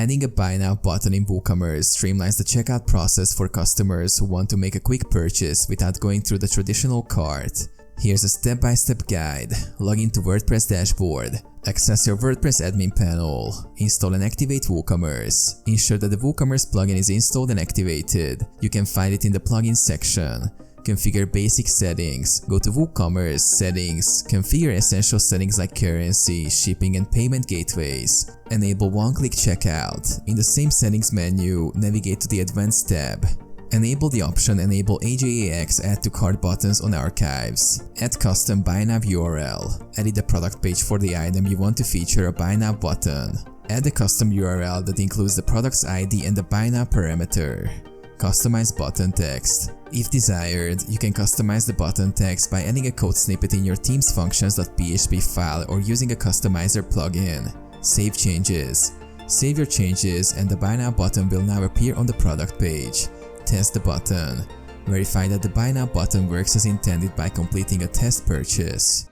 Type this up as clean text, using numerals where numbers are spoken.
Adding a Buy Now button in WooCommerce streamlines the checkout process for customers who want to make a quick purchase without going through the traditional cart. Here's a step-by-step guide. Log into WordPress dashboard. Access your WordPress admin panel. Install and activate WooCommerce. Ensure that the WooCommerce plugin is installed and activated. You can find it in the plugins section. Configure basic settings. Go to WooCommerce Settings. Configure essential settings like currency, shipping and payment gateways. Enable one-click checkout. In the same settings menu, navigate to the Advanced tab. Enable the option Enable AJAX Add to Cart buttons on archives. Add custom Buy Now URL. Edit the product page for the item you want to feature a Buy Now button. Add a custom URL that includes the product's ID and the Buy Now parameter. Customize button text. If desired, you can customize the button text by adding a code snippet in your Teams Functions.php file or using a customizer plugin. Save changes. Save your changes and the Buy Now button will now appear on the product page. Test the button. Verify that the Buy Now button works as intended by completing a test purchase.